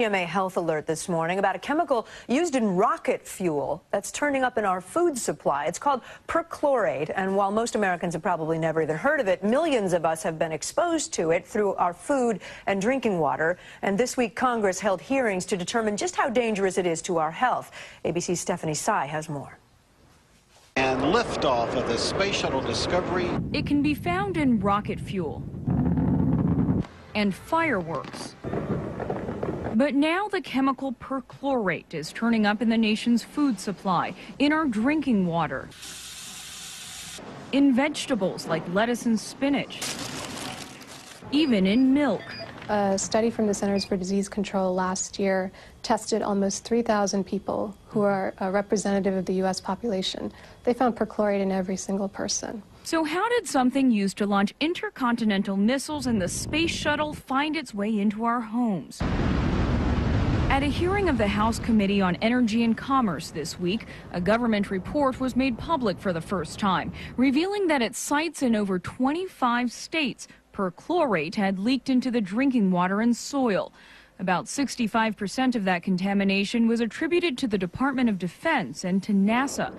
A health alert this morning about a chemical used in rocket fuel that's turning up in our food supply. It's called perchlorate, and while most Americans have probably never even heard of it, millions of us have been exposed to it through our food and drinking water. And this week, Congress held hearings to determine just how dangerous it is to our health. ABC's Stephanie Tsai has more. And liftoff of the Space Shuttle Discovery. It can be found in rocket fuel and fireworks. But now the chemical perchlorate is turning up in the nation's food supply, in our drinking water, in vegetables like lettuce and spinach, even in milk. A study from the Centers for Disease Control last year tested almost 3,000 people who are representative of the U.S. population. They found perchlorate in every single person. So how did something used to launch intercontinental missiles in the space shuttle find its way into our homes? At a hearing of the House Committee on Energy and Commerce this week, a government report was made public for the first time, revealing that at sites in over 25 states, perchlorate had leaked into the drinking water and soil. About 65% of that contamination was attributed to the Department of Defense and to NASA.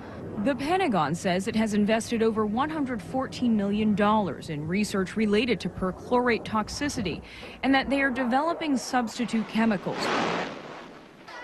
The Pentagon says it has invested over $114 million in research related to perchlorate toxicity, and that they are developing substitute chemicals.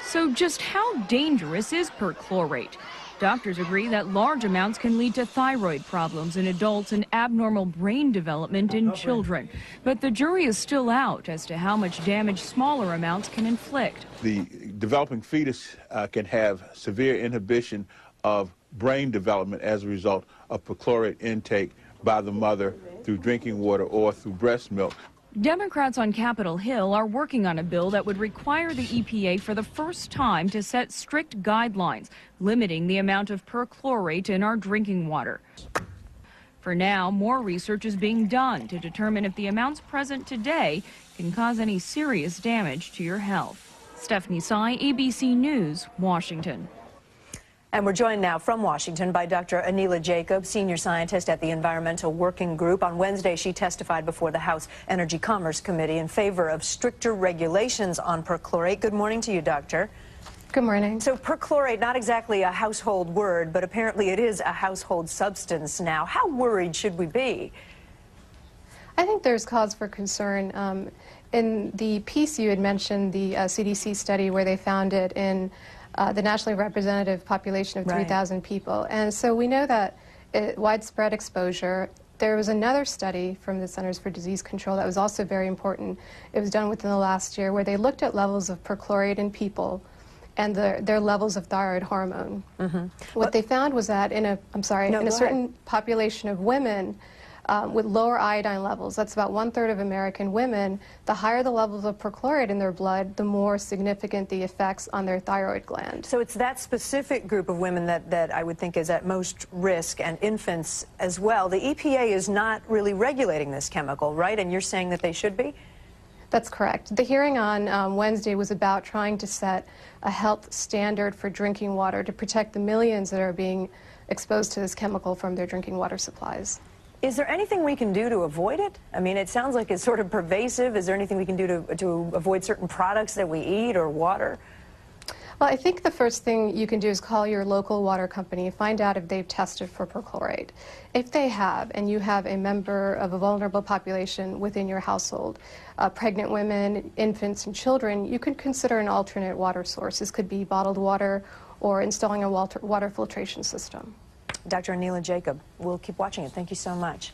So just how dangerous is perchlorate? Doctors agree that large amounts can lead to thyroid problems in adults and abnormal brain development in children. But the jury is still out as to how much damage smaller amounts can inflict. The developing fetus can have severe inhibition of brain development as a result of perchlorate intake by the mother through drinking water or through breast milk. Democrats on Capitol Hill are working on a bill that would require the EPA for the first time to set strict guidelines limiting the amount of perchlorate in our drinking water. For now, more research is being done to determine if the amounts present today can cause any serious damage to your health. Stephanie Tsai, ABC News, Washington. And we're joined now from Washington by Dr. Anila Jacob, senior scientist at the Environmental Working Group. On Wednesday, she testified before the House Energy Commerce Committee in favor of stricter regulations on perchlorate. Good morning to you, Doctor. Good morning. So perchlorate, not exactly a household word, but apparently it is a household substance now. How worried should we be? I think there's cause for concern. In the piece you had mentioned, the CDC study where they found it in the nationally representative population of 3,000 people. And so we know that widespread exposure. There was another study from the Centers for Disease Control that was also very important. It was done within the last year where they looked at levels of perchlorate in people and their levels of thyroid hormone. What they found was that in a certain population of women with lower iodine levels, that's about 1/3 of American women, the higher the levels of perchlorate in their blood, the more significant the effects on their thyroid gland. So it's that specific group of women that I would think is at most risk, and infants as well. The EPA is not really regulating this chemical, right? And you're saying that they should be? That's correct. The hearing on Wednesday was about trying to set a health standard for drinking water to protect the millions that are being exposed to this chemical from their drinking water supplies. Is there anything we can do to avoid it? I mean, it sounds like it's sort of pervasive. Is there anything we can do to avoid certain products that we eat or water? Well, I think the first thing you can do is call your local water company, find out if they've tested for perchlorate. If they have, and you have a member of a vulnerable population within your household, pregnant women, infants, and children, you can consider an alternate water source. This could be bottled water or installing a water filtration system. Dr. Anila Jacob, we'll keep watching it. Thank you so much.